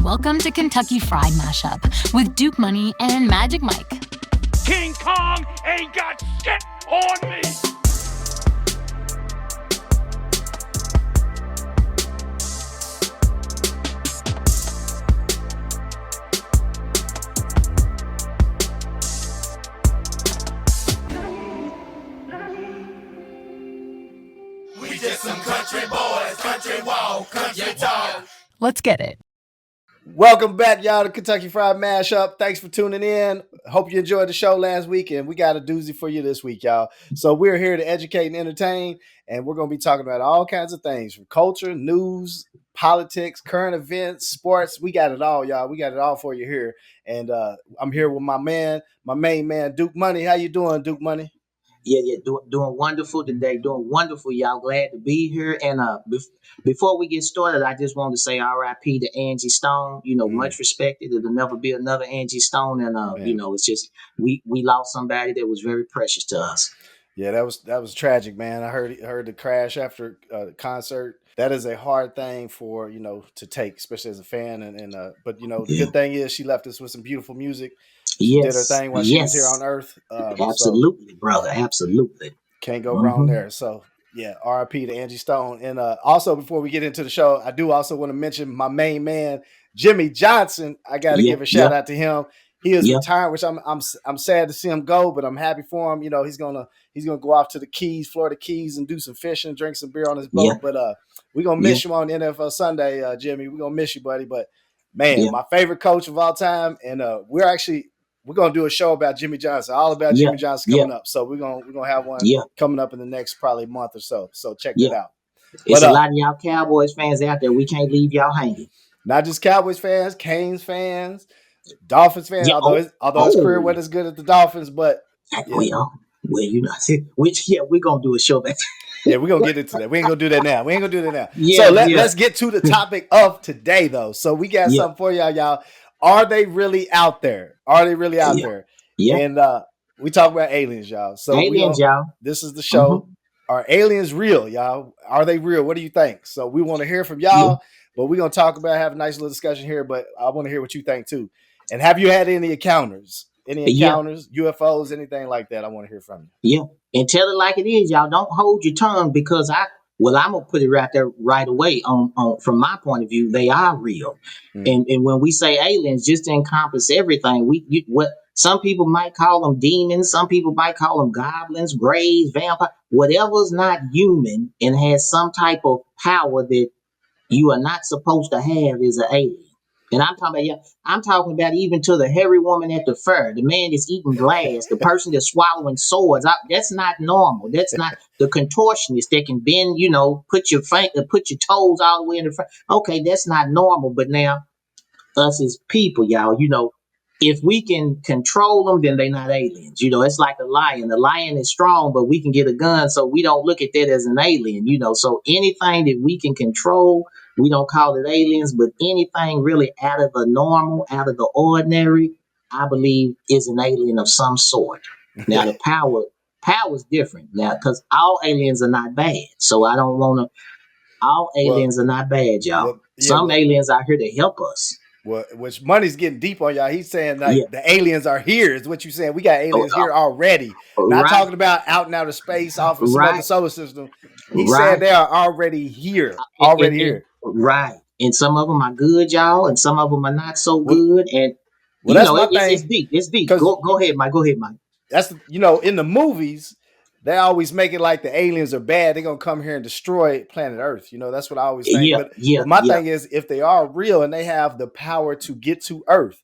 Welcome to Kentucky Fried Mashup with Duke Money and Magic Mike. King Kong ain't got shit on me. We just some country boys, country walk, country talk. Let's get it. Welcome back, y'all, to Kentucky Fried Mashup. Thanks for tuning in. Hope you enjoyed the show last week, and we got a doozy for you this week, y'all. So we're here to educate and entertain, and we're going to be talking about all kinds of things from culture, news, politics, current events, sports. We got it all, y'all. We got it all for you here. And I'm here with my main man, Duke Money. How you doing, Duke Money? Yeah, doing wonderful today. Doing wonderful, y'all. Glad to be here. And before we get started, I just want to say R.I.P. to Angie Stone. Much respected. There'll never be another Angie Stone. And it's just we lost somebody that was very precious to us. Yeah, that was tragic, man. I heard the crash after the concert. That is a hard thing for to take, especially as a fan. But the good thing is she left us with some beautiful music. She did her thing while she was here on Earth. Absolutely, brother. Absolutely. Can't go wrong there. So yeah, RIP to Angie Stone. And also, before we get into the show, I do also want to mention my main man, Jimmy Johnson. I got to give a shout out to him. He is retired, which I'm sad to see him go, but I'm happy for him. He's gonna go off to the Keys, Florida Keys, and do some fishing, drink some beer on his boat. But we're gonna miss you on NFL Sunday, Jimmy. We're gonna miss you, buddy. But man, my favorite coach of all time, and we're gonna do a show about Jimmy Johnson, all about Jimmy Johnson coming up. So we're gonna have one coming up in the next probably month or so. So check that out. It's a lot of y'all Cowboys fans out there. We can't leave y'all hanging. Not just Cowboys fans, Canes fans, Dolphins fans. Although his career wasn't as good as the Dolphins, but we're gonna do a show back. Yeah, we're gonna get into that. We ain't gonna do that now. So let's get to the topic of today, though. So we got something for y'all. Are they really out there? There? Yeah. And we talk about aliens, y'all. So y'all. This is the show. Mm-hmm. Are aliens real, y'all? Are they real? What do you think? So we want to hear from y'all, but we're gonna talk about, have a nice little discussion here. But I want to hear what you think too. And have you had any encounters? UFOs, anything like that? I want to hear from you. Yeah, and tell it like it is, y'all. Don't hold your tongue, because I'm gonna put it right there right away. On from my point of view, they are real. Mm. And when we say aliens, just to encompass everything, what some people might call them demons, some people might call them goblins, greys, vampires, whatever's not human and has some type of power that you are not supposed to have is an alien. And I'm talking about even to the hairy woman at the fair, the man that's eating glass, the person that's swallowing swords. That's not normal. That's not the contortionist that can bend, put your toes all the way in the front. Okay, that's not normal. But now, us as people, y'all, if we can control them, then they're not aliens. It's like a lion. The lion is strong, but we can get a gun, so we don't look at that as an alien. So anything that we can control, we don't call it aliens, but anything really out of the normal, out of the ordinary, I believe is an alien of some sort. Now, the power is different now, because all aliens are not bad. So I don't want to. All aliens are not bad, y'all. Some aliens are here to help us. Well, which Money's getting deep on y'all. He's saying the aliens are here, is what you're saying. We got aliens here already. Not talking about out and out of space off of some other solar system. He said they are already here. Here. Right. And some of them are good, y'all, and some of them are not so good. And it's deep. It's deep. Go ahead, Mike. That's in the movies, they always make it like the aliens are bad. They're gonna come here and destroy planet Earth. That's what I always think. But my thing is, if they are real and they have the power to get to Earth,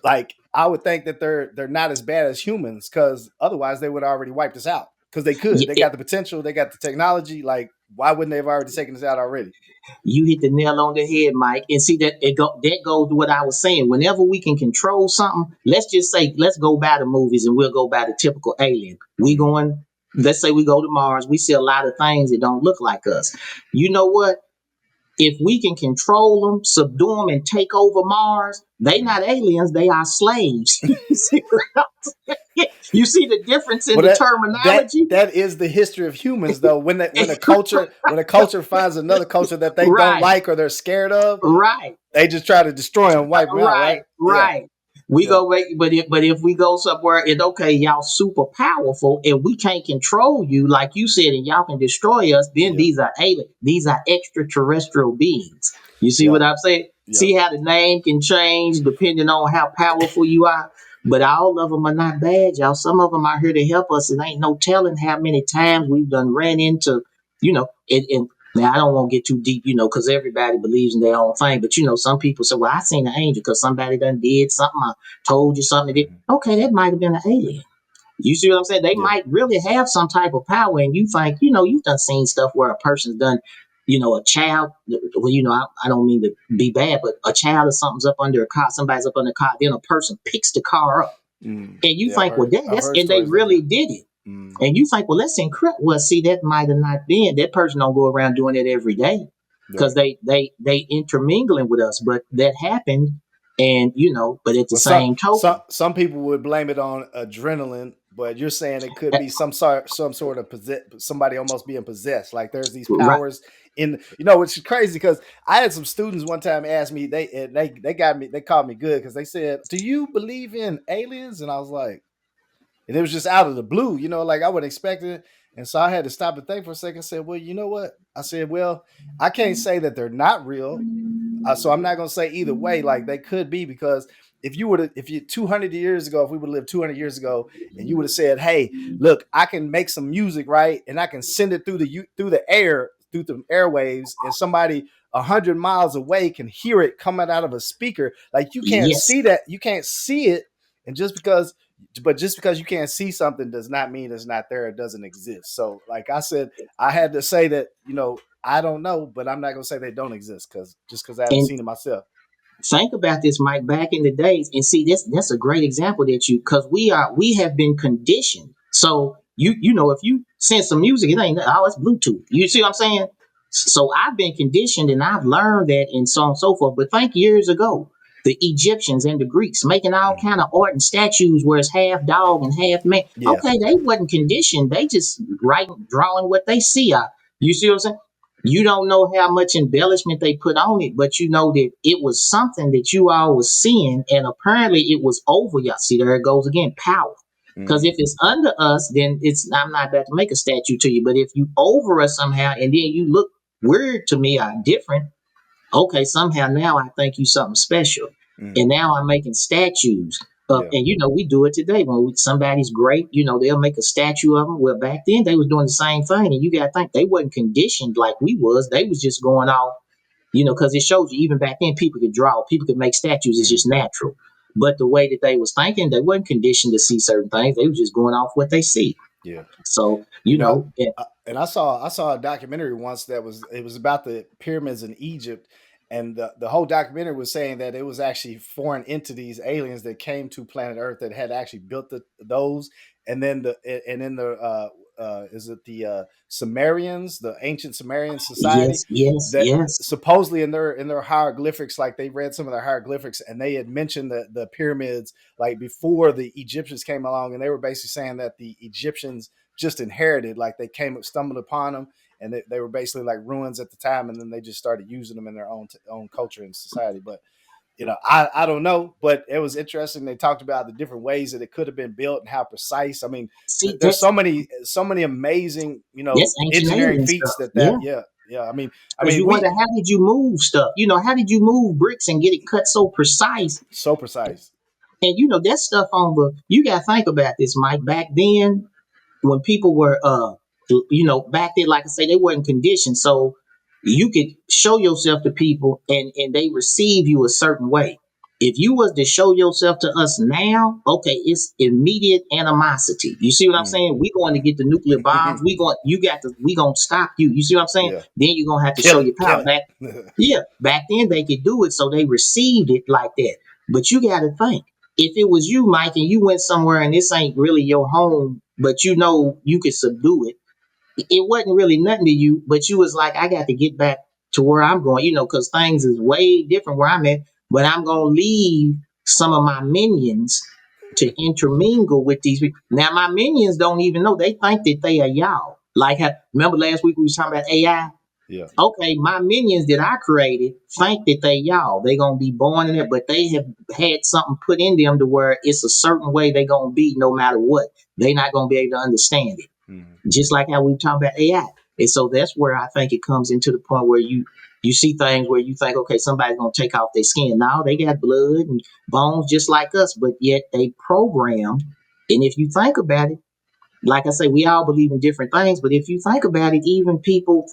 like I would think that they're not as bad as humans, because otherwise they would have already wiped us out. Because they could. They got the potential. They got the technology. Like, why wouldn't they have already taken us out already? You hit the nail on the head, Mike. And see that that goes to what I was saying. Whenever we can control something, let's just say, let's go by the movies and we'll go by the typical alien. Let's say we go to Mars. We see a lot of things that don't look like us. You know what? If we can control them, subdue them, and take over Mars, they not aliens, they are slaves. You see you see the difference in Well, the that terminology? that is the history of humans, though. When a culture finds another culture that they don't Right, like or they're scared of, right. they just try to destroy them, wipe them out, Right, right? Yeah, right. We yeah, go wait, but if we go somewhere and okay, y'all super powerful and we can't control you like you said, and y'all can destroy us, then yeah, these are alien, these are extraterrestrial beings. You see yeah, what I'm saying? yeah. See how the name can change depending on how powerful you are. But all of them are not bad, y'all. Some of them are here to help us, and ain't no telling how many times we've done ran into, and now I don't want to get too deep, because everybody believes in their own thing. But some people say, "Well, I seen an angel because somebody done did something. I told you something." That did. Mhm. Okay, that might have been an alien. You see what I'm saying? They Yeah, might really have some type of power, and you think, you've done seen stuff where a person's done, a child. Well, I don't mean to be bad, but a child or something's up under a car. Somebody's up under a car. Then a person picks the car up, and you yeah. I've think, heard "Well, I've that's," heard and they stories like really that. did it. Mm, And you think, well, that's incredible. Well, see, that might have not been. That person don't go around doing it every day because right. they intermingling with us. But that happened, and but at the Well, some same some token, some people would blame it on adrenaline, but you're saying it could uh, be some sort of somebody almost being possessed. Like there's these right? powers in, which is crazy because I had some students one time ask me, they called me good because they said, "Do you believe in aliens?" And I was like, and it was just out of the blue, like I wasn't expecting it. And so I had to stop and think for a second and said, well, you know what? I said, well, I can't say that they're not real. So I'm not going to say either way, like they could be, because if you 200 years ago, if we would have lived 200 years ago and you would have said, hey, look, I can make some music, right? And I can send it through the air, through the airwaves, and somebody 100 miles away can hear it coming out of a speaker. Like you can't Yes. see that. You can't see it. And just because you can't see something does not mean it's not there. It doesn't exist. So like I said, I had to say that, I don't know, but I'm not gonna say they don't exist because I haven't And seen it myself. think about this, Mike, back in the days, and see that's a great example that because we have been conditioned. So if you send some music, it ain't it's Bluetooth. You see what I'm saying? So I've been conditioned and I've learned that and so on and so forth. But think years ago, the Egyptians and the Greeks making all Mhm. kind of art and statues where it's half dog and half man. Yeah. Okay, they wasn't conditioned. They just writing, drawing what they see. You see what I'm saying? You don't know how much embellishment they put on it, but you know that it was something that you all was seeing, and apparently it was over y'all. See, there it goes again, power. Because if Mm. it's under us, then I'm not about to make a statue to you. But if you over us somehow, and then you look weird to me or different, okay, somehow now I think you something special. And Mm. now I'm making statues of, Yeah. and we do it today when somebody's great, they'll make a statue of them. Well, back then they was doing the same thing, and you got to think they wasn't conditioned like we was. They was just going off, because it shows you even back then people could draw, people could make statues. It's Mm. just natural. But the way that they was thinking, they wasn't conditioned to see certain things. They was just going off what they see. Yeah. So You know, yeah, and I saw a documentary once it was about the pyramids in Egypt, and the whole documentary was saying that it was actually foreign entities, aliens that came to planet Earth that had actually built those, and then is it the Sumerians, the ancient Sumerian society, yes, yes, that yes, supposedly in their hieroglyphics, like they read some of their hieroglyphics and they had mentioned the pyramids like before the Egyptians came along, and they were basically saying that the Egyptians just inherited, like they stumbled upon them, and they were basically like ruins at the time, and then they just started using them in their own culture and society. But I don't know, but it was interesting. They talked about the different ways that it could have been built and how precise. I mean, see, there's so many amazing that's ancient engineering alien feats stuff. that Yeah. yeah, yeah. I Because mean you wonder, we how did you move stuff? How did you move bricks and get it cut so precise? so precise. And that stuff on you got to think about this, Mike. Back then, when people were back then, like I say, they weren't conditioned, so you could show yourself to people and they receive you a certain way. If you was to show yourself to us now, okay, it's immediate animosity. You see what I'm Mm. saying? We going to get the nuclear bombs. We gonna stop you. You see what I'm saying? Yeah, Then you're gonna have to show kill your it, power kill back. it. Yeah, back then they could do it, so they received it like that. But you got to think, if it was you, Mike, and you went somewhere and this ain't really your home, but you could subdue it, it wasn't really nothing to you, but you was like, I got to get back to where I'm going, because things is way different where I'm at. But I'm gonna leave some of my minions to intermingle with these people. Now my minions don't even know. They think that they are y'all. Like, remember last week we was talking about AI? Yeah. Okay, my minions that I created think that they y'all. They gonna be born in it, but they have had something put in them to where it's a certain way they gonna be no matter what. They not gonna be able to understand it. Just like how we talk about AI. And so that's where I think it comes into the point where you see things where you think, okay, somebody's gonna take off their skin. Now they got blood and bones just like us, but yet they programmed. And if you think about it, like I say, we all believe in different things, but if you think about it, even people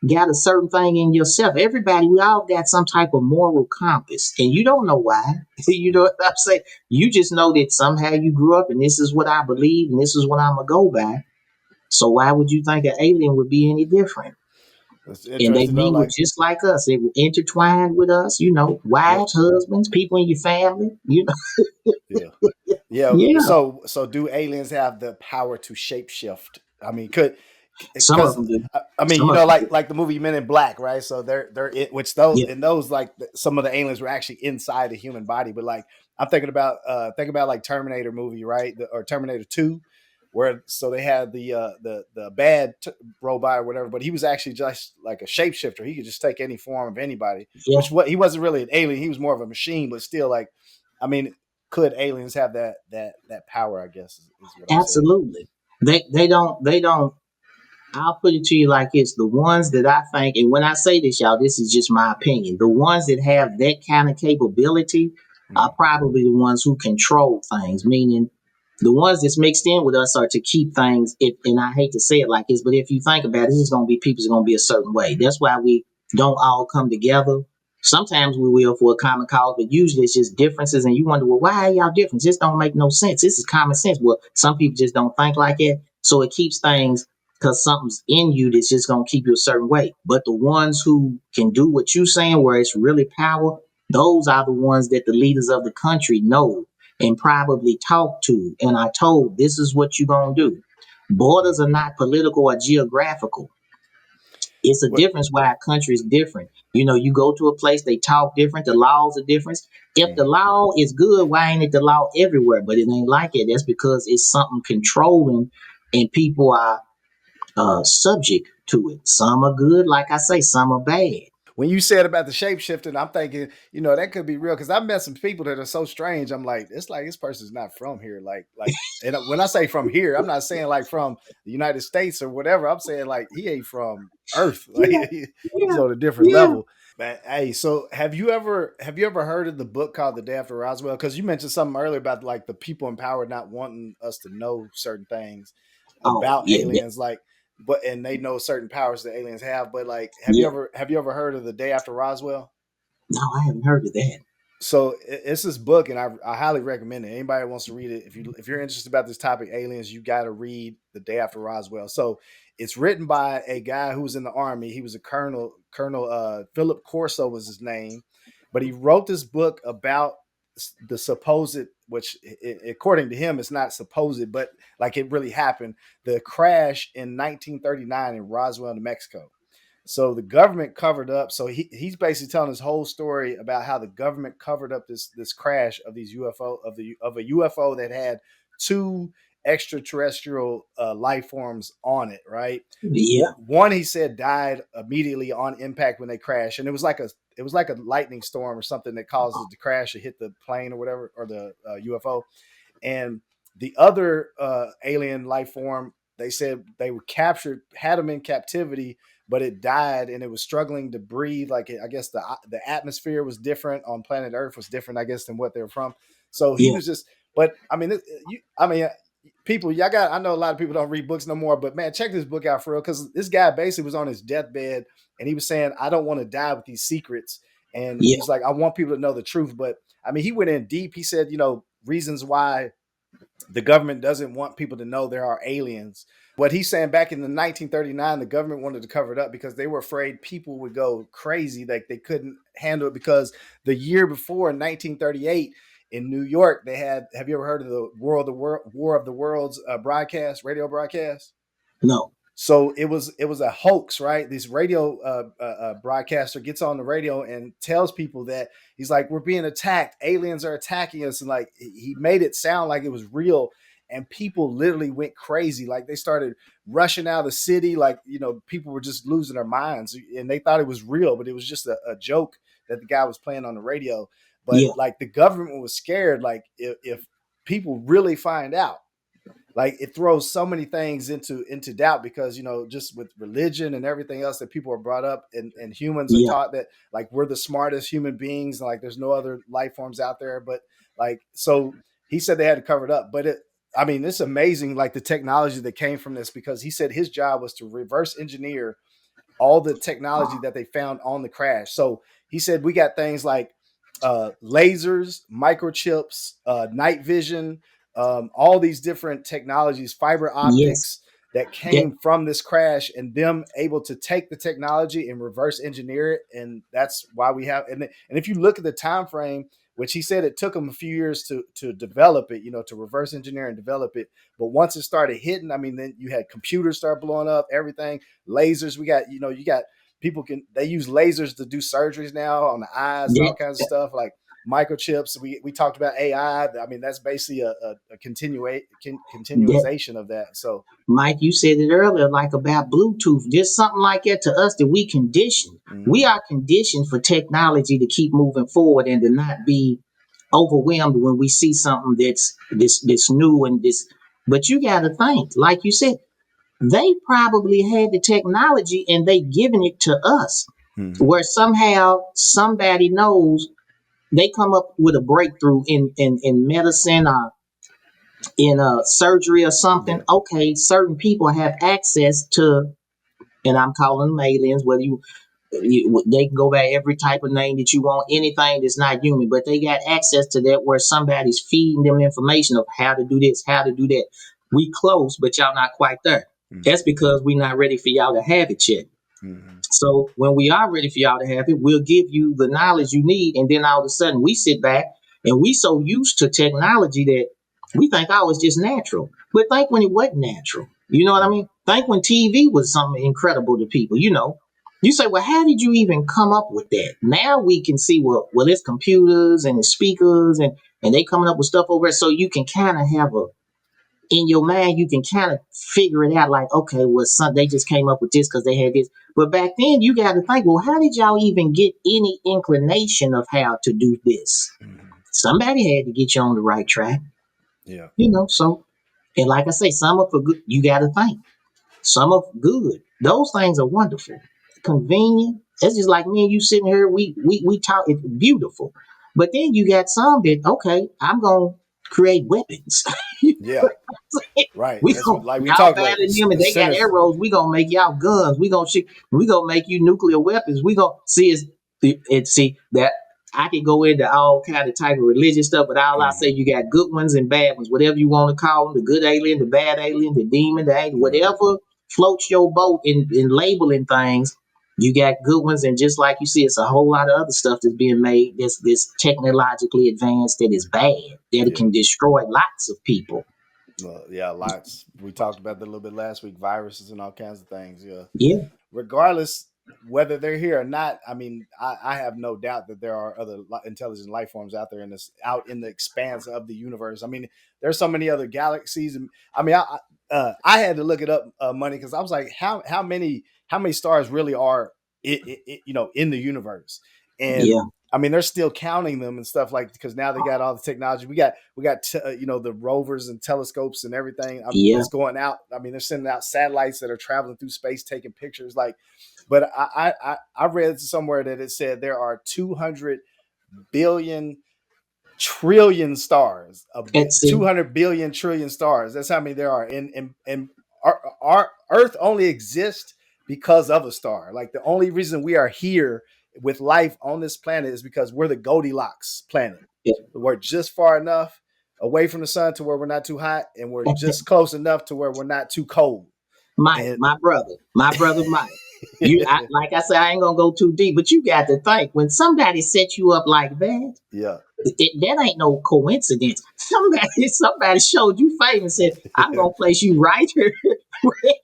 got a certain thing in yourself. Everybody, we all got some type of moral compass, and you don't know why. You know what I'm saying? You just know that somehow you grew up, and this is what I believe, and this is what I'm gonna go by. So why would you think an alien would be any different? That's And they interesting though. mingle Like, just like us. They were intertwined with us. yep, Wives, husbands, people in your family. yeah, yeah. Yeah. So do aliens have the power to shapeshift? I mean, Some of because them do. I mean, Some of them do. like the movie Men in Black, right? So which those Yeah. in those like some of the aliens were actually inside the human body, but like I'm thinking about like Terminator movie, right? Or Terminator 2, where so they had the bad robot or whatever, but he was actually just like a shapeshifter. He could just take any form of anybody, Yeah. which what he wasn't really an alien. He was more of a machine, but still like, I mean, could aliens have that power? I guess is what I'm saying. Absolutely. They don't. I'll put it to you like it's the ones that I think, and when I say this, y'all, this is just my opinion. The ones that have that kind of capability are Mm, probably the ones who control things, meaning the ones that's mixed in with us are to keep things, and I hate to say it like this, but if you think about it, this is going to be people's going to be a certain way. That's why we don't all come together. Sometimes we will for a common cause, but usually it's just differences, and you wonder, well, why are y'all different? This don't make no sense. This is common sense. Well, some people just don't think like it, so it keeps things because something's in you that's just gonna keep you a certain way. But the ones who can do what you're saying, where it's really power, those are the ones that the leaders of the country know and probably talk to and are told this is what you're gonna do. Borders mm. are not political or geographical. It's a What? difference why a country is different. You go to a place, they talk different, the laws are different. If the Mm. law is good, why ain't it the law everywhere? But it ain't like it. That's because it's something controlling and people are subject to it. Some are good, like I say, some are bad. When you said about the shape shifting, I'm thinking, that could be real because I've met some people that are so strange. I'm like, it's like this person's not from here. And when I say from here, I'm not saying like from the United States or whatever. I'm saying like he ain't from Earth. Like Yeah, he's yeah, on a different yeah. level. Man, hey, so have you ever heard of the book called The Day After Roswell? Because you mentioned something earlier about like the people in power not wanting us to know certain things Oh, about yeah, aliens, like, but and they know certain powers that aliens have. But like, yeah. have you ever heard of The Day After Roswell? No, I haven't heard of that. So it's this book, and I highly recommend it. Anybody who wants to read it, if you're interested about this topic, aliens, you got to read The Day After Roswell. So it's written by a guy who was in the army. He was a colonel. Colonel Philip Corso was his name, but he wrote this book about the supposed, which according to him, it's not supposed, but like it really happened. The crash in 1939 in Roswell, New Mexico. So the government covered up. So he's basically telling his whole story about how the government covered up this crash of these UFO of a UFO that had two extraterrestrial life forms on it. Right. Yeah, One he said died immediately on impact when they crashed, and it was like a lightning storm or something that caused it to crash or hit the plane or whatever or the UFO. And the other alien life form, they said they were captured, had them in captivity, but it died and it was struggling to breathe. Like I guess the atmosphere was different on planet Earth, was different, I guess, than what they were from. So he yeah, was just, but I mean, people, y'all got. I know a lot of people don't read books no more, but man, check this book out for real because this guy basically was on his deathbed and he was saying, "I don't want to die with these secrets." And yeah, he's like, "I want people to know the truth." But I mean, he went in deep. He said, reasons why the government doesn't want people to know there are aliens. What he's saying, back in the 1939, the government wanted to cover it up because they were afraid people would go crazy, like they couldn't handle it. Because the year before, in 1938, in New York, they had. Have you ever heard of the War of the Worlds broadcast, radio broadcast? no. So it was a hoax, right? This radio broadcaster gets on the radio and tells people that he's like, we're being attacked, aliens are attacking us, and like he made it sound like it was real, and people literally went crazy. Like they started rushing out of the city, like people were just losing their minds, and they thought it was real, but it was just a joke that the guy was playing on the radio. But Yeah, like the government was scared, like if people really find out, like it throws so many things into doubt, because just with religion and everything else that people are brought up, and humans are yeah, taught that like we're the smartest human beings, and like there's no other life forms out there. But like, so he said they had to cover it up, but it's amazing, like the technology that came from this, because he said his job was to reverse engineer all the technology that they found on the crash. So he said we got things like lasers, microchips, night vision, all these different technologies, fiber yes. optics that That, came from this crash, and them able to take the technology and reverse engineer it. And that's why we have, and if you look at the time frame, which he said it took him a few years to develop it, to reverse engineer and develop it. But once it started hitting, then you had computers start blowing up, everything, lasers. We got, you got people they use lasers to do surgeries now on the eyes and all kinds of that, stuff, like microchips. We talked about AI. That's basically a that, continuation of that. So Mike, you said it earlier, like about Bluetooth. There's something like that to us that we conditioned. mhm, We are conditioned for technology to keep moving forward and to not be overwhelmed when we see something that's this new and this. But you got to think, like you said, they probably had the technology and they giving it to us, mhm, where somehow somebody knows they come up with a breakthrough in medicine or in a surgery or something. yeah, Okay, certain people have access to, and I'm calling them aliens, whether they can go by every type of name that you want, anything that's not human, but they got access to that, where somebody's feeding them information of how to do this, how to do that. We close, but y'all not quite there. That's mhm, because we're not ready for y'all to have it yet. mhm, So when we are ready for y'all to have it, we'll give you the knowledge you need, and then all of a sudden we sit back and we so used to technology that we think, oh, it's just natural. But think when it wasn't natural. You know what I mhm, mean? Think when TV was something incredible to people. You say, well, how did you even come up with that? Now we can see, well, it's computers and it's speakers, and they coming up with stuff over there, so you can kind of have a in your mind, you can kind of figure it out, like, okay, well, they just came up with this because they had this. But back then, you got to think, well, how did y'all even get any inclination of how to do this? mhm. Somebody had to get you on the right track, Yeah, So, and like I say, some of it good, you got to think. Some of good. Those things are wonderful, convenient. It's just like me and you sitting here. We talk. It's beautiful. But then you got some that, okay, I'm gonna create weapons. yeah, right. We That's gonna, what, like we y'all talked about battling them and the they got centers. arrows. We gonna make y'all guns. We gonna shoot. We gonna make you nuclear weapons. We gonna see see that I could go into all kind of type of religious stuff, but all I say, Mhm, you got good ones and bad ones, whatever you want to call them, the good alien, the bad alien, the demon, the angel, right. whatever floats your boat in labeling things. You got good ones, and just like you see, it's a whole lot of other stuff that's being made that's technologically advanced that is bad, that it Yeah. can destroy lots of people. Well, yeah, lots. We talked about that a little bit last week. Viruses and all kinds of things. Yeah. Yeah, Regardless whether they're here or not, I have no doubt that there are other intelligent life forms out there out in the expanse of the universe. There's so many other galaxies, and I had to look it up, money, because I was like, how many stars really are in the universe, yeah, and they're still counting them and stuff, like, because now they got all the technology. We got the rovers and telescopes and everything, yeah. that's going out. They're sending out satellites that are traveling through space, taking pictures. Like, but I read somewhere that it said there are 200 billion trillion stars, Let's see. 200 billion trillion stars. That's how many there are. And our Earth only exists because of a star. Like, the only reason we are here with life on this planet is because we're the Goldilocks planet. We're just far enough away from the sun to where we're not too hot, and we're just close enough to where we're not too cold. Mike, And my brother Mike. Like I said, I ain't gonna go too deep, but you got to think when somebody set you up like that, yeah, That ain't no coincidence. Somebody showed you fame and said, "I'm gonna place you right here.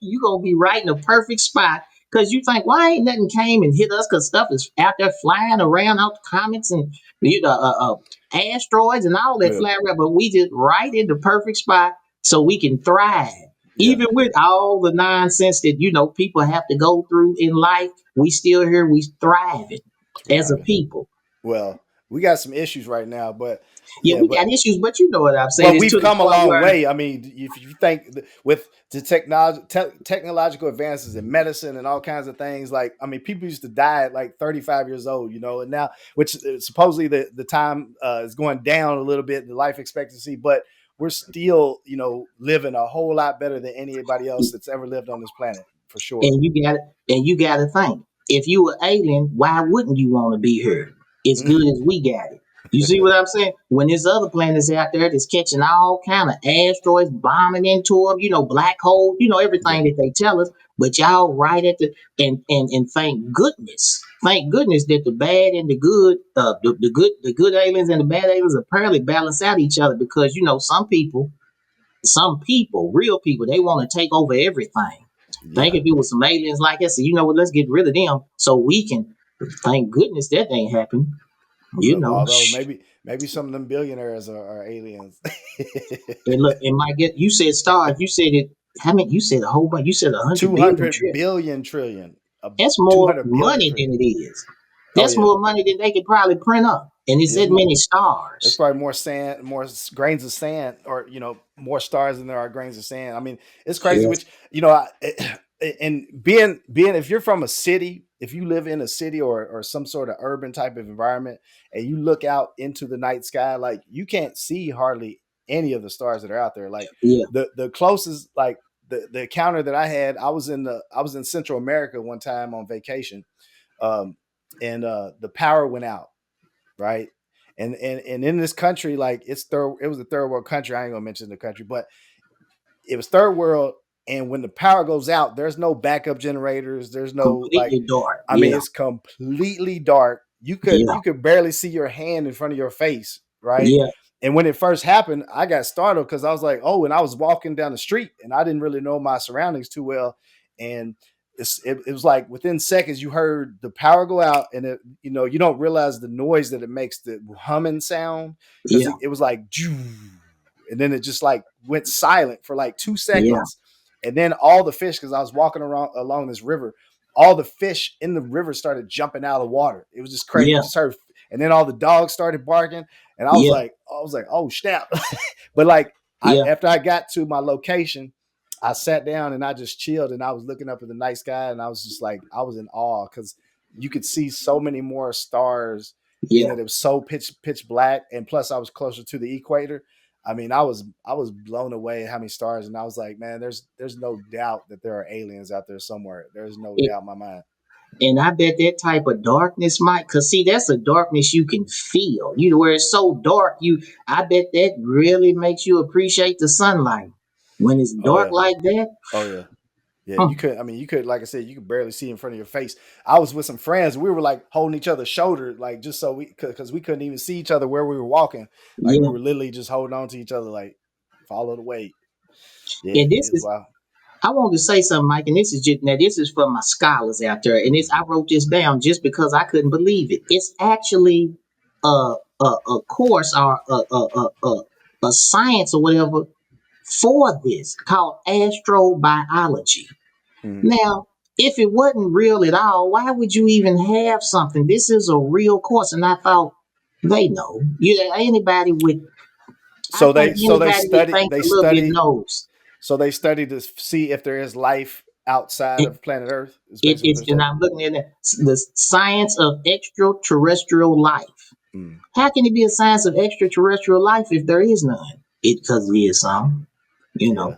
You gonna be right in the perfect spot." Because you think, why ain't nothing came and hit us? Because stuff is out there flying around out the comets and asteroids and all that Yeah. flying around, but we just right in the perfect spot so we can thrive. Yeah. Even with all the nonsense that people have to go through in life, we still here. We thriving as a Thriving. people. Well, we got some issues right now, but Yeah, yeah, we got issues, but you know what I'm saying. but It's we've to the come a point long where way. I mean, if you think with the technological advances in medicine and all kinds of things, like I mean, people used to die at like 35 years old, and now which supposedly the time is going down a little bit, the life expectancy, but we're still living a whole lot better than anybody else that's ever lived on this planet for sure. and you got to think, if you were alien, why wouldn't you want to be here? As good as we got it. You see what I'm saying? When there's other planets out there that's catching all kind of asteroids, bombing into them, black holes, Yeah, everything that they tell us, but y'all right at and thank goodness that the bad and the good, the good aliens and the bad aliens apparently balance out each other, because some people, real people, they want to take over everything. Think yeah. if it was some aliens like us, you know what? Let's get rid of them so we can. Thank goodness that ain't happened. Although maybe some of them billionaires are aliens. And look, and my get you said stars. You said it. How many? You said a whole bunch. You said 100 billion 200 trillion. billion trillion. That's more 200 billion money than trillion. it is. Oh That's yeah. more money than they could probably print up. And it's Yeah, that many it's stars. probably more sand, grains of sand, or more stars than there are grains of sand. I mean, it's crazy. Yes. Which and being if you're from a city, if you live in a city or some sort of urban type of environment, and you look out into the night sky, like you can't see hardly any of the stars that are out there. Like Yeah. the closest, like the encounter that I had, I was in Central America one time on vacation, um, and the power went out, right? And in this country, like it was a third world country. I ain't gonna mention the country, but it was third world. And when the power goes out, there's no backup generators. There's no like, Completely dark. I mean, Yeah. it's completely dark. Yeah. You could barely see your hand in front of your face, right? Yeah. And when it first happened, I got startled because I was like, oh, and I was walking down the street and I didn't really know my surroundings too well. And it was like within seconds you heard the power go out, and you don't realize the noise that it makes, the humming sound, because Yeah. it was like, and then it just like went silent for like two Yeah. seconds, and then all the fish, because I was walking around along this river, all the fish in the river started jumping out of the water. It was just crazy. You Yeah. just heard, and then all the dogs started barking, and Yeah. I was like, oh snap! But like, Yeah. after I got to my location, I sat down and I just chilled, and I was looking up at the night sky, and I was just like, I was in awe because you could see so many more stars, being Yeah. that it was so pitch black, and plus I was closer to the equator. I mean, I was blown away at how many stars, and I was like, man, there's no doubt that there are aliens out there somewhere. There's no doubt in my mind. And I bet that type of darkness might, cause see, that's a darkness you can feel. Where it's so dark, I bet that really makes you appreciate the sunlight. When it's Oh dark yeah, like that, oh yeah. Yeah, you hmm, could. I mean, you could. Like I said, you could barely see in front of your face. I was with some friends. We were like holding each other's shoulder, like just so because we couldn't even see each other where we were walking. Like we yeah. were literally just holding on to each other, like follow the weight. Yeah, And this it's is, wild. I want to say something, Mike, and this is for my scholars out there. And I wrote this down just because I couldn't believe it. It's actually a course or a science or whatever for this called astrobiology. Mhm. Now, if it wasn't real at all, why would you even have something? This is a real course, and I thought they know. Anybody with, I think So they anybody that study thinks a little bit knows. so they study to see if there is life outside It, of planet Earth. Is basically what it's they're and studying. I'm looking at the science of extraterrestrial life. Mm. How can it be a science of extraterrestrial life if there is none? It because there is some, you Yeah, know.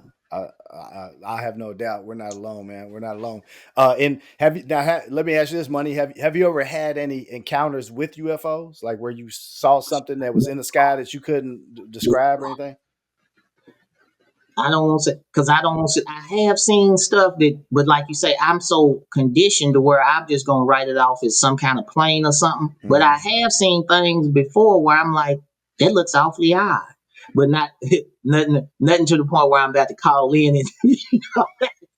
I have no doubt we're not alone, man. We're not alone. And have you now? Let me ask you this, Money. Have you ever had any encounters with UFOs, like where you saw something that was in the sky that you couldn't describe or anything? I don't want to because I don't want to. I have seen stuff that, but like you say, I'm so conditioned to where I'm just gonna write it off as some kind of plane or something. But Hmm. I have seen things before where I'm like, That looks awfully odd, but not nothing to the point where I'm about to call in and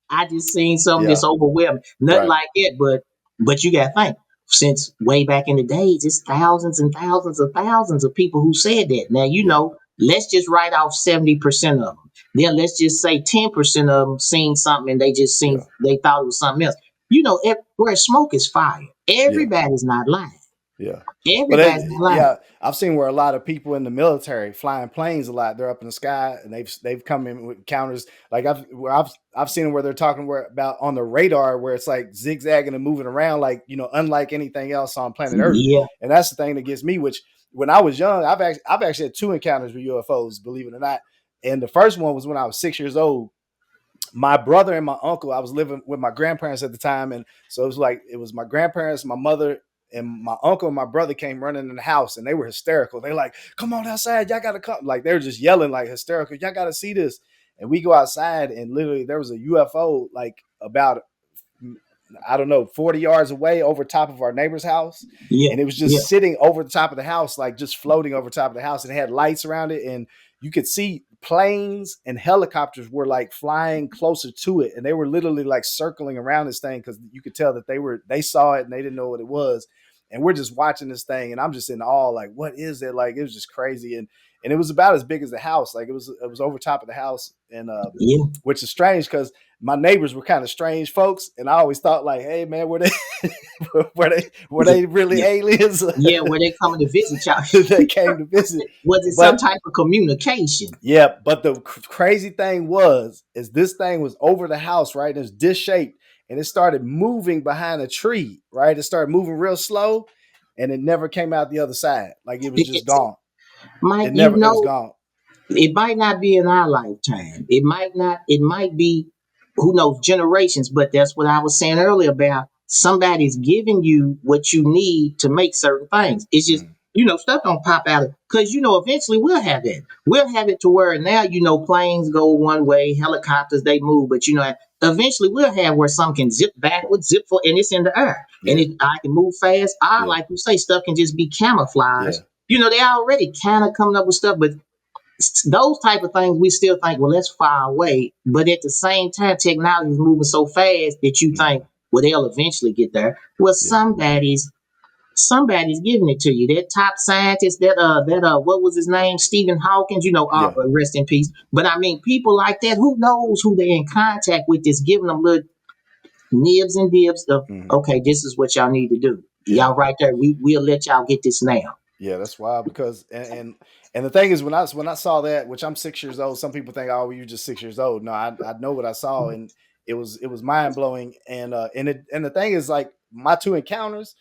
I just seen something Yeah. that's overwhelming. Nothing Right. like that, but you gotta think. Since way back in the days, it's thousands and thousands and thousands of people who said that. Now Yeah. let's just write off 70% of them. Then let's just say 10% of them seen something and Yeah. they thought it was something else. Where smoke is fire. Yeah. Everybody's not lying. Yeah. Well, Everybody's not lying. yeah, I've seen where a lot of people in the military flying planes a lot. They're up in the sky and they've come in with counters. Like I've seen where they're talking about on the radar where it's like zigzagging and moving around, like unlike anything else on planet Earth. Yeah, And that's the thing that gets me. Which when I was young, I've actually had 2 encounters with UFOs, believe it or not. And the first one was when I was 6 years old. My brother and my uncle, I was living with my grandparents at the time, and so it was my grandparents, my mother, and my uncle and my brother came running in the house, and they were hysterical. They like, come on outside, y'all gotta come. Like they were just yelling like hysterical, y'all gotta see this. And we go outside, and literally there was a UFO like about, I don't know, 40 yards away over top of our neighbor's house. yeah, And it was yeah. just sitting over the top of the house, like just floating over top of the house. And it had lights around it. And you could see planes and helicopters were like flying closer to it. And they were literally like circling around this thing because you could tell that they saw it and they didn't know what it was. And we're just watching this thing. And I'm just in awe, like, what is it? Like, it was just crazy. And it was about as big as the house. Like it was over top of the house. And Yeah. which is strange because my neighbors were kind of strange folks, and I always thought like, "Hey man, were they were they really Yeah, aliens yeah, where they coming to visit y'all? that came to visit?" Was it some But type of communication? yeah, but the crazy thing is this thing was over the house, right? It was disc shaped, and it started moving behind a tree, right? It started moving real slow, and it never came out the other side. Like it was just gone. Mike, It was gone. it might not be in our lifetime. It might be, who knows, generations, but that's what I was saying earlier about somebody's giving you what you need to make certain things. It's just, Mm, stuff don't pop out because, eventually we'll have it. We'll have it to where now, planes go one way, helicopters, they move, but, eventually we'll have where some can zip backwards, zip for, and it's in the air. And yeah, I can move fast. yeah, Like you say, stuff can just be camouflaged. yeah, They already kind of coming up with stuff, but those type of things we still think, well, that's far away. But at the same time, technology is moving so fast that you mm, think, well, they'll eventually get there. Well, yeah, somebody's giving it to you. That top scientist, what was his name? Stephen Hawkins, yeah, rest in peace. But I mean, people like that, who knows who they're in contact with, is giving them little nibs and dibs of, mm, okay, this is what y'all need to do. yeah. Y'all right there. We'll let y'all get this now. Yeah, that's wild because and the thing is when I saw that, which I'm 6 years old, some people think, oh, well, you're just 6 years old. No, I know what I saw, and it was mind blowing. And the thing is, like my 2 encounters,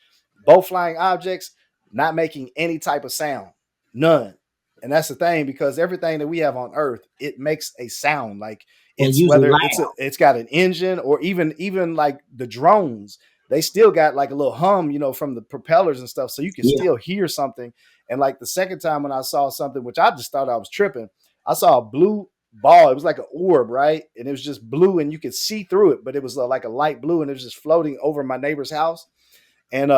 both flying objects, not making any type of sound, none. And that's the thing because everything that we have on Earth, it makes a sound. Like And it's usually whether loud. it's got an engine or even like the drones, they still got like a little hum, from the propellers and stuff. So you can Yeah, still hear something. And like the second time when I saw something, which I just thought I was tripping, I saw a blue ball. It was like an orb, right? And it was just blue and you could see through it, but it was like a light blue and it was just floating over my neighbor's house. And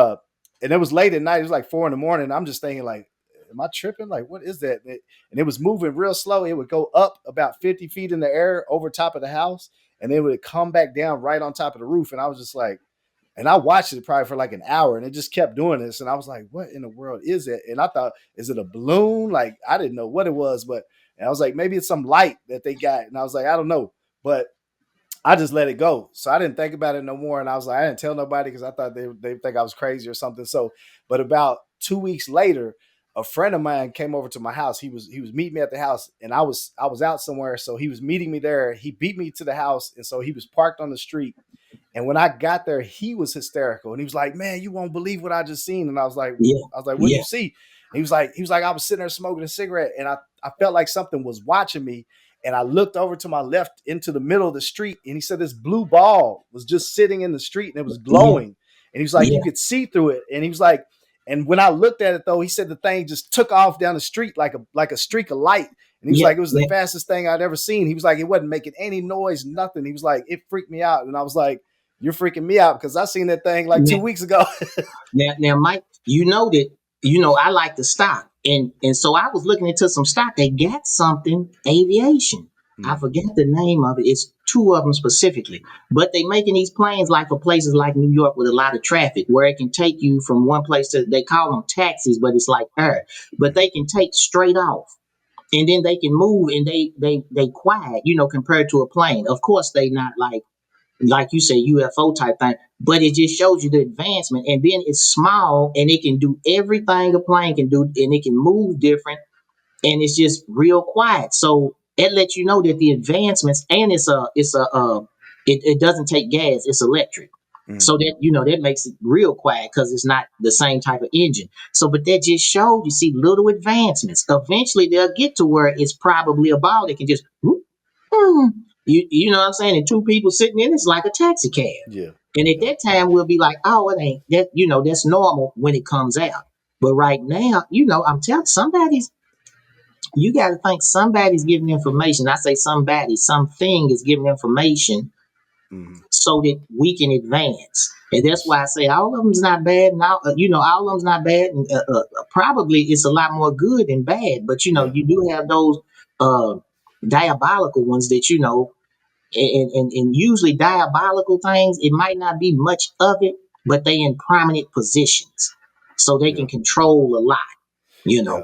and it was late at night. It was like 4 a.m. I'm just thinking like, am I tripping? Like, what is that? And it was moving real slow. It would go up about 50 feet in the air over top of the house, and then it would come back down right on top of the roof. And I was just like, and I watched it probably for like an hour, and it just kept doing this. And I was like, what in the world is it? And I thought, is it a balloon? Like, I didn't know what it was, but and I was like, maybe it's some light that they got. And I was like, I don't know. But I just let it go. So I didn't think about it no more. And I was like, I didn't tell nobody because I thought they think I was crazy or something. So, but about 2 weeks later, a friend of mine came over to my house. He was meeting me at the house, and I was out somewhere. So he was meeting me there. He beat me to the house, and so he was parked on the street. And when I got there, he was hysterical, and he was like, "Man, you won't believe what I just seen." And yeah, I was like, "What'd yeah, you see?" And he was like, I was sitting there smoking a cigarette, and I felt like something was watching me. And I looked over to my left into the middle of the street, and he said this blue ball was just sitting in the street, and it was yeah, glowing. And he was like, you yeah, could see through it. And he was like, and when I looked at it though, he said the thing just took off down the street like a streak of light. And he was yeah, like, it was the yeah. fastest thing I'd ever seen. He was like, it wasn't making any noise, nothing. He was like, it freaked me out. And I was like, you're freaking me out because I seen that thing like Now, 2 weeks ago. now, Mike, I like to stop. And so I was looking into some stock. They got something aviation. I forget the name of it. It's two of them specifically, but they making these planes like for places like New York with a lot of traffic, where it can take you from one place to. They call them taxis, but it's like air. But they can take straight off, and then they can move, and they quiet, compared to a plane. Of course, they not like you say UFO type thing, but it just shows you the advancement. And then it's small, and it can do everything a plane can do, and it can move different, and it's just real quiet. So it lets you know that the advancements, and it doesn't take gas, it's electric. So that that makes it real quiet because it's not the same type of engine. So, but that just showed you see little advancements. Eventually, they'll get to where it's probably a ball that can just whoop, you know what I'm saying? And two people sitting in it's like a taxi cab. Yeah. And at that time, we'll be like, oh, it ain't that. That's normal when it comes out. But right now, I'm telling somebody's. You got to think somebody's giving information. I say somebody, something is giving information so that we can advance. And that's why I say all of them's not bad. Now, all of them's not bad. And, probably it's a lot more good than bad. But you do have those uh, diabolical ones that and usually diabolical things. It might not be much of it, but they in prominent positions, so they can control a lot. Yeah.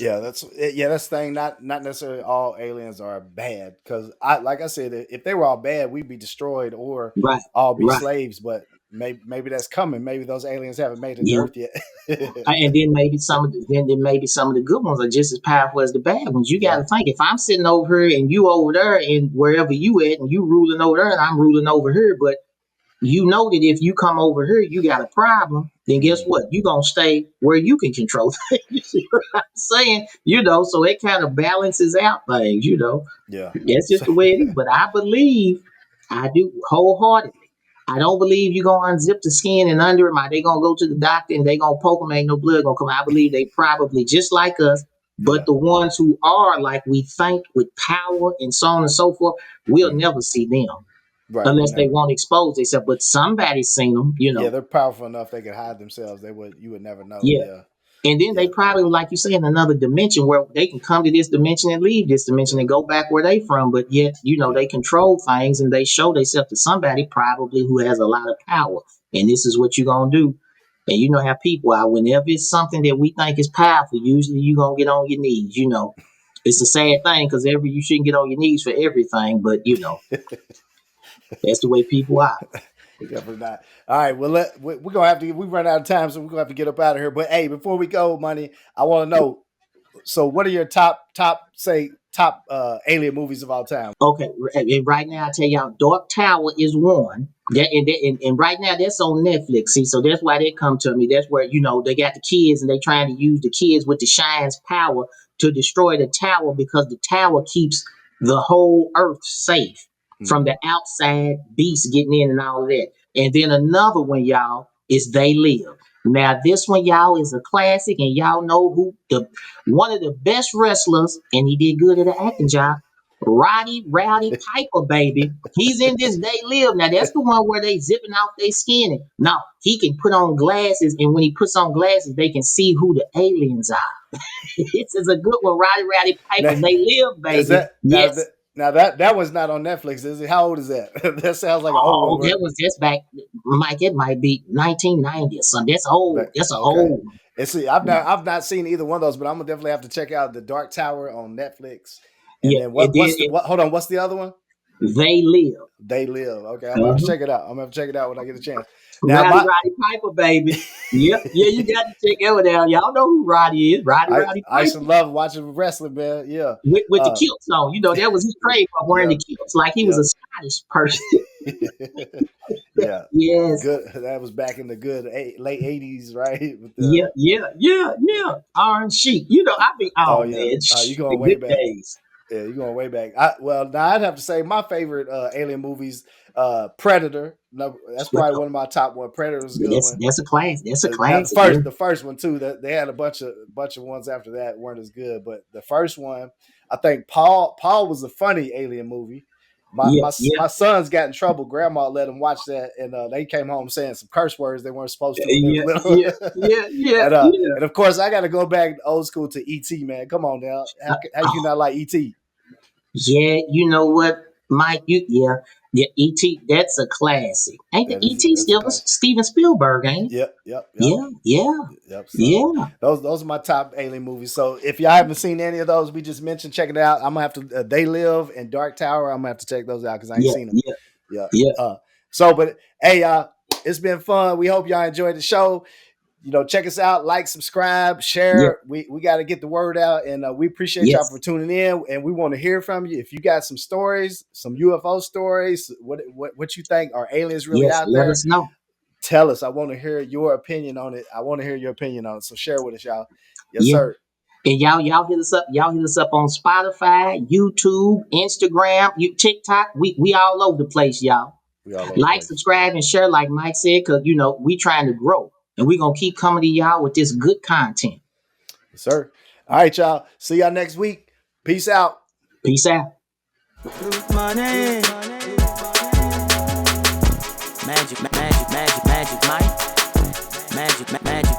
Yeah, that's the thing. Not necessarily all aliens are bad, because like I said, if they were all bad, we'd be destroyed or Right, all be right, slaves. But maybe that's coming. Maybe those aliens haven't made it to yeah. Earth yet. And then maybe some of the good ones are just as powerful as the bad ones. You got Yeah. to think, if I'm sitting over here and you over there and wherever you at and you ruling over there and I'm ruling over here, but you know that if you come over here, you got a problem, then guess what? You're going to stay where you can control things. You see what I'm saying? So it kind of balances out things. Yeah. That's just the way it is. But I do wholeheartedly. I don't believe you're going to unzip the skin and under them. They going to go to the doctor and they going to poke them. Ain't no blood going to come out. I believe they probably just like us. But Yeah. the ones who are like we think with power and so on and so forth, we'll never see them Right. unless they Never. won't expose themselves. But somebody's seen them. Yeah, they're powerful enough they could hide themselves. You would never know. Yeah. Yeah. And then they Yeah. probably, like you say, in another dimension where they can come to this dimension and leave this dimension Yeah. and go back where they from. But yet, Yeah. they control things and they show themselves to somebody probably who has a lot of power. And this is what you're going to do. And you know how people are. Whenever it's something that we think is powerful, usually you're going to get on your knees. It's a sad thing because you shouldn't get on your knees for everything. But, that's the way people are. Definitely not. All right. Well, we're gonna have to. We run out of time, so we're gonna have to get up out of here. But hey, before we go, Money, I want to know. So, what are your top alien movies of all time? Okay, and right now I tell y'all, Dark Tower is one. And right now that's on Netflix. See, so that's why they come to me. That's where they got the kids and they trying to use the kids with the Shine's power to destroy the tower because the tower keeps the whole Earth safe from the outside beasts getting in and all of that. And then another one, y'all, is They Live. Now this one, y'all, is a classic, and y'all know who the one of the best wrestlers, and he did good at the acting job. Roddy Rowdy Piper, baby. He's in this They Live. Now, that's the one where they zipping off their skin. Now, he can put on glasses, and when he puts on glasses, they can see who the aliens are. This is a good one. Roddy Rowdy Piper, Now, They Live, is baby. that Yes. now that was not on Netflix, is it? How old is that? That sounds like an old one. Oh, that was just back, Mike. It might be 1990 or something. That's old. But That's an okay. old one. And see, I've not seen either one of those, but I'm gonna definitely have to check out the Dark Tower on Netflix. And Yeah, then it did. hold on, what's the other one? They Live. They Live. Okay, I'm gonna have to Uh-huh. check it out. I'm gonna have to check it out when I get a chance. Now Rowdy Roddy Piper, baby. Yep. Yeah, you got to check that one out. Y'all know who Roddy is. Roddy Roddy I used to Piper. love watching wrestling, man. Yeah. With the kilts on. That was his trademark, wearing Yeah. the kilts like he was Yep. a Scottish person. Yeah. Yes. Good. That was back in the good late '80s, right? With Yeah, the yeah, yeah, yeah. Iron Sheik. oh Oh yeah, man, you the going way good back. days. Yeah, you're going way back. Well, now I'd have to say my favorite alien movies, Predator. No, that's probably Well, one of my top one. Predator was a good one. that's a class. That's a Now classic. Yeah. the first one too. That they had a bunch of ones after that weren't as good, but the first one, I think Paul was a funny alien movie, My sons got in trouble. Grandma let them watch that, and they came home saying some curse words they weren't supposed to when they were little. And of course, I got to go back old school to E.T. Man, come on now, how you not like E.T.? Yeah, you know what, Mike? E.T. That's a classic. Ain't the E.T. still Steven Spielberg? Ain't it? Yep. Yeah. So those are my top alien movies. So if y'all haven't seen any of those we just mentioned, check it out. I'm gonna have to. They Live and Dark Tower. I'm gonna have to check those out because I ain't seen them. Yeah. But hey, y'all, it's been fun. We hope y'all enjoyed the show. Check us out, like, subscribe, share. We got to get the word out, and we appreciate y'all for tuning in. And we want to hear from you. If you got some stories, some UFO stories, what you think, are aliens really out there? Let us know. Tell us. I want to hear your opinion on it. So share with us, y'all. Yes, sir. And y'all hit us up. Y'all hit us up on Spotify, YouTube, Instagram, TikTok. We all over the place, y'all. Like, subscribe, and share, like Mike said, because we trying to grow. And we're going to keep coming to y'all with this good content. Yes, sir. All right, y'all. See y'all next week. Peace out. Peace out. Money. Magic, Mike. Magic.